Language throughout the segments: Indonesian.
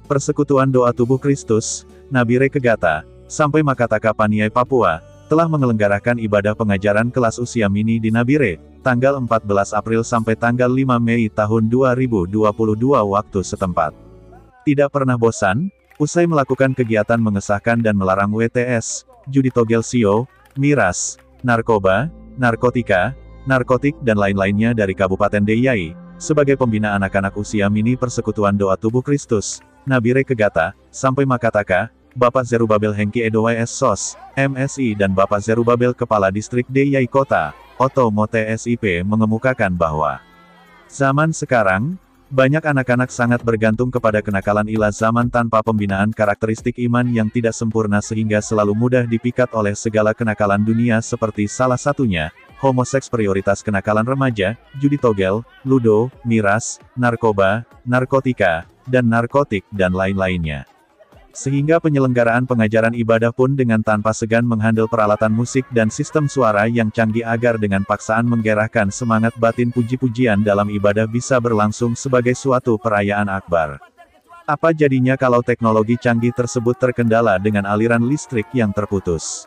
Persekutuan Doa Tubuh Kristus, Nabire Kegata, sampai Makataka Paniai Papua, telah menyelenggarakan ibadah pengajaran kelas usia mini di Nabire, tanggal 14 April sampai tanggal 5 Mei tahun 2022 waktu setempat. Tidak pernah bosan, usai melakukan kegiatan mengesahkan dan melarang WTS, judi togel sio, miras, narkoba, narkotika, narkotik dan lain-lainnya dari Kabupaten Deiyai, sebagai pembina anak-anak usia mini Persekutuan Doa Tubuh Kristus, Nabire Kegata, sampai Makataka, Bapak Zerubabel Hengki Edowai SSOS, MSI dan Bapak Zerubabel Kepala Distrik Deiyai Kota, Otomo TSIP mengemukakan bahwa zaman sekarang, banyak anak-anak sangat bergantung kepada kenakalan ila zaman tanpa pembinaan karakteristik iman yang tidak sempurna sehingga selalu mudah dipikat oleh segala kenakalan dunia seperti salah satunya, homoseks prioritas kenakalan remaja, judi togel, ludo, miras, narkoba, narkotika, dan narkotik dan lain-lainnya. Sehingga penyelenggaraan pengajaran ibadah pun dengan tanpa segan menghandle peralatan musik dan sistem suara yang canggih agar dengan paksaan menggerahkan semangat batin puji-pujian dalam ibadah bisa berlangsung sebagai suatu perayaan akbar. Apa jadinya kalau teknologi canggih tersebut terkendala dengan aliran listrik yang terputus?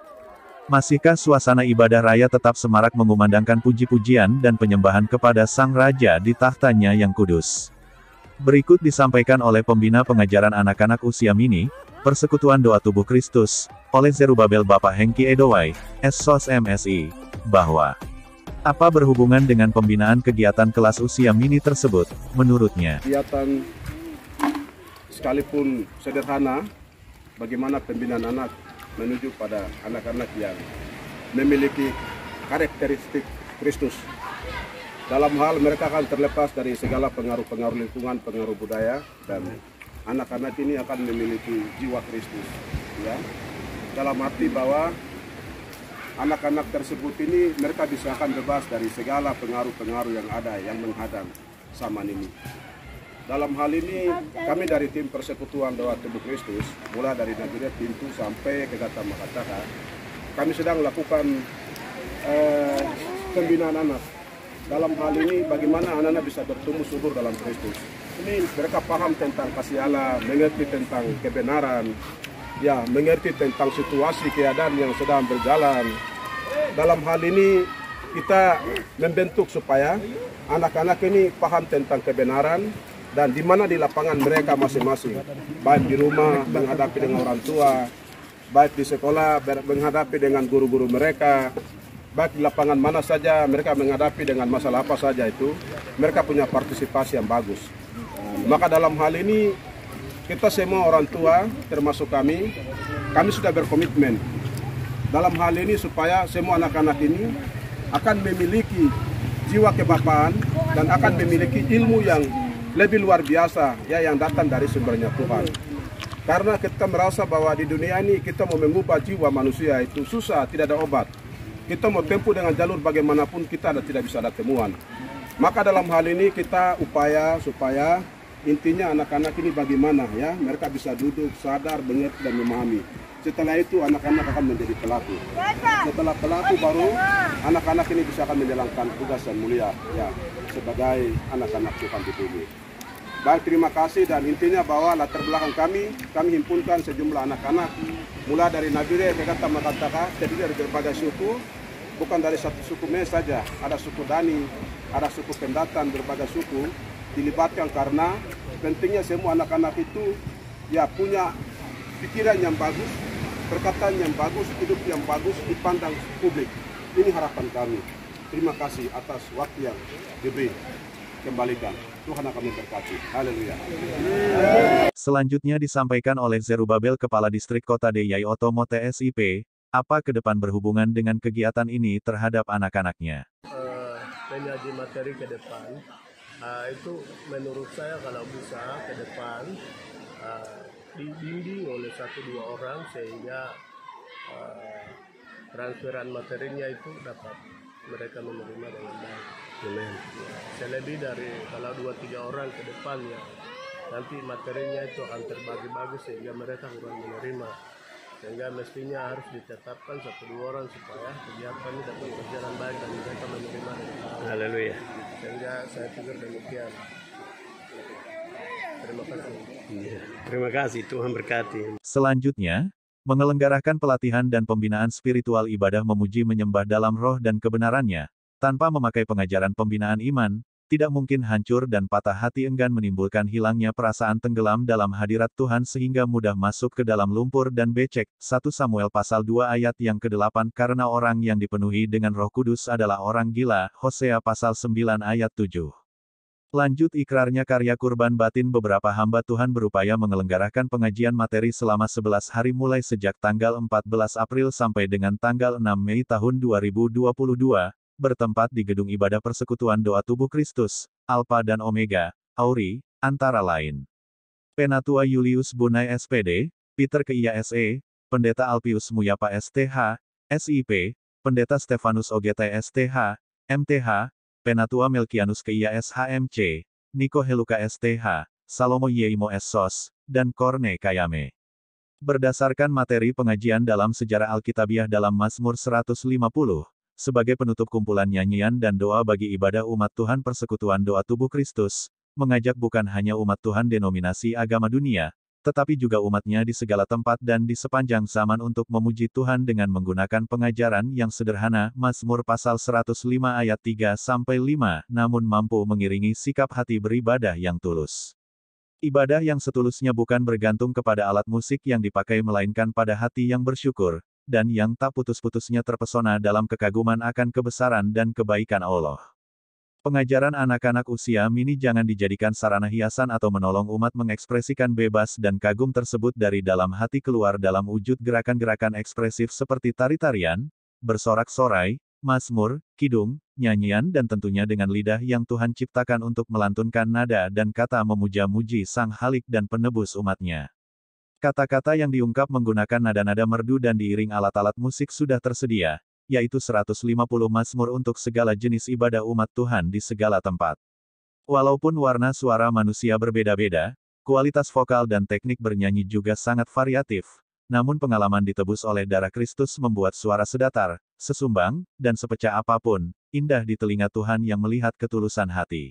Masihkah suasana ibadah raya tetap semarak mengumandangkan puji-pujian dan penyembahan kepada Sang Raja di tahtanya yang kudus? Berikut disampaikan oleh pembina pengajaran anak-anak usia mini, Persekutuan Doa Tubuh Kristus, oleh Zerubabel Bapak Hengki Edowai, SSOS MSI, bahwa apa berhubungan dengan pembinaan kegiatan kelas usia mini tersebut, menurutnya. Kegiatan sekalipun sederhana, bagaimana pembinaan anak menuju pada anak-anak yang memiliki karakteristik Kristus. Dalam hal mereka akan terlepas dari segala pengaruh-pengaruh lingkungan, pengaruh budaya, dan anak-anak ini akan memiliki jiwa Kristus. Ya. Dalam arti bahwa anak-anak tersebut ini mereka bisa akan bebas dari segala pengaruh-pengaruh yang ada yang menghadang zaman ini. Dalam hal ini kami dari tim Persekutuan Doa Tubuh Kristus, mulai dari Nabire Pintu sampai ke Gata Makataka, kami sedang melakukan pembinaan anak. Dalam hal ini bagaimana anak-anak bisa bertumbuh subur dalam Kristus. Ini mereka paham tentang kasih Allah, mengerti tentang kebenaran, ya, mengerti tentang situasi keadaan yang sedang berjalan. Dalam hal ini kita membentuk supaya anak-anak ini paham tentang kebenaran dan di mana di lapangan mereka masing-masing, baik di rumah menghadapi dengan orang tua, baik di sekolah menghadapi dengan guru-guru mereka, baik di lapangan mana saja mereka menghadapi dengan masalah apa saja itu, mereka punya partisipasi yang bagus. Maka dalam hal ini, kita semua orang tua, termasuk kami sudah berkomitmen dalam hal ini supaya semua anak-anak ini akan memiliki jiwa kebapaan dan akan memiliki ilmu yang lebih luar biasa, ya, yang datang dari sumbernya Tuhan. Karena kita merasa bahwa di dunia ini kita mau mengubah jiwa manusia itu susah, tidak ada obat. Kita mau tempuh dengan jalur bagaimanapun kita tidak bisa ada temuan. Maka dalam hal ini kita upaya supaya intinya anak-anak ini bagaimana, ya, mereka bisa duduk, sadar, mengerti dan memahami. Setelah itu anak-anak akan menjadi pelaku. Setelah pelaku baru anak-anak ini bisa akan menjalankan tugas yang mulia, ya, sebagai anak-anak Tuhan di bumi. Baik, terima kasih, dan intinya bahwa latar belakang kami himpunkan sejumlah anak-anak mulai dari Nabire ke Gata Makataka, terdiri dari berbagai suku, bukan dari satu suku Mes saja, ada suku Dani, ada suku Pendatang, berbagai suku dilibatkan karena pentingnya semua anak-anak itu, ya, punya pikiran yang bagus, perkataan yang bagus, hidup yang bagus dipandang publik. Ini harapan kami. Terima kasih atas waktu yang diberi. Kembalikan. Tuhan akan memberkati. Haleluya. Selanjutnya disampaikan oleh Zerubabel Kepala Distrik Kota Deiyai Otomo TSIP, apa ke depan berhubungan dengan kegiatan ini terhadap anak-anaknya. Menyaji materi ke depan, itu menurut saya kalau bisa ke depan dibimbing oleh 1-2 orang sehingga transferan materinya itu dapat mereka menerima dengan baik. Amen. Selebih dari kalau 2-3 orang ke depan, ya, nanti materinya itu akan terbagi-bagi sehingga mereka kurang menerima. Sehingga mestinya harus ditetapkan 1-2 orang supaya kegiatan ini dapat berjalan baik dan mereka menerima dengan baik. Haleluya. Sehingga saya pikir demikian. Terima kasih. Iya, terima kasih, Tuhan berkati. Selanjutnya, menyelenggarakan pelatihan dan pembinaan spiritual ibadah memuji menyembah dalam roh dan kebenarannya, tanpa memakai pengajaran pembinaan iman, tidak mungkin hancur dan patah hati enggan menimbulkan hilangnya perasaan tenggelam dalam hadirat Tuhan sehingga mudah masuk ke dalam lumpur dan becek. 1 Samuel pasal 2 ayat yang ke-8 karena orang yang dipenuhi dengan Roh Kudus adalah orang gila. Hosea pasal 9 ayat 7. Lanjut ikrarnya karya kurban batin. Beberapa hamba Tuhan berupaya menyelenggarakan pengajian materi selama 11 hari mulai sejak tanggal 14 April sampai dengan tanggal 6 Mei tahun 2022. Bertempat di Gedung Ibadah Persekutuan Doa Tubuh Kristus, Alpha dan Omega, Auri, antara lain. Penatua Julius Bunai SPD, Peter Keia SE, Pendeta Alpius Muyapa STH, SIP, Pendeta Stefanus OGT STH, MTH, Penatua Melkianus Keia SHMC, Niko Heluka STH, Salomo Yeimo SSOS, dan Korne Kayame. Berdasarkan materi pengajian dalam sejarah Alkitabiah dalam Mazmur 150, sebagai penutup kumpulan nyanyian dan doa bagi ibadah umat Tuhan Persekutuan Doa Tubuh Kristus, mengajak bukan hanya umat Tuhan denominasi agama dunia, tetapi juga umatnya di segala tempat dan di sepanjang zaman untuk memuji Tuhan dengan menggunakan pengajaran yang sederhana. Mazmur pasal 105 ayat 3-5, namun mampu mengiringi sikap hati beribadah yang tulus. Ibadah yang setulusnya bukan bergantung kepada alat musik yang dipakai melainkan pada hati yang bersyukur, dan yang tak putus-putusnya terpesona dalam kekaguman akan kebesaran dan kebaikan Allah. Pengajaran anak-anak usia mini jangan dijadikan sarana hiasan atau menolong umat mengekspresikan bebas dan kagum tersebut dari dalam hati keluar dalam wujud gerakan-gerakan ekspresif seperti tari-tarian, bersorak-sorai, mazmur, kidung, nyanyian dan tentunya dengan lidah yang Tuhan ciptakan untuk melantunkan nada dan kata memuja-muji Sang Halik dan penebus umatnya. Kata-kata yang diungkap menggunakan nada-nada merdu dan diiring alat-alat musik sudah tersedia, yaitu 150 mazmur untuk segala jenis ibadah umat Tuhan di segala tempat. Walaupun warna suara manusia berbeda-beda, kualitas vokal dan teknik bernyanyi juga sangat variatif, namun pengalaman ditebus oleh darah Kristus membuat suara sedatar, sesumbang, dan sepecah apapun, indah di telinga Tuhan yang melihat ketulusan hati.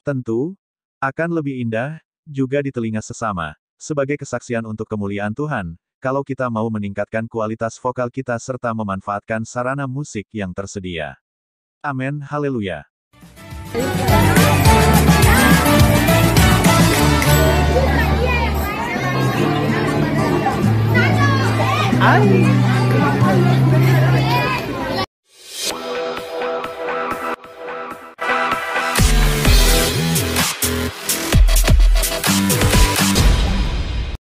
Tentu, akan lebih indah, juga di telinga sesama, sebagai kesaksian untuk kemuliaan Tuhan, kalau kita mau meningkatkan kualitas vokal kita serta memanfaatkan sarana musik yang tersedia. Amin, haleluya. Ay.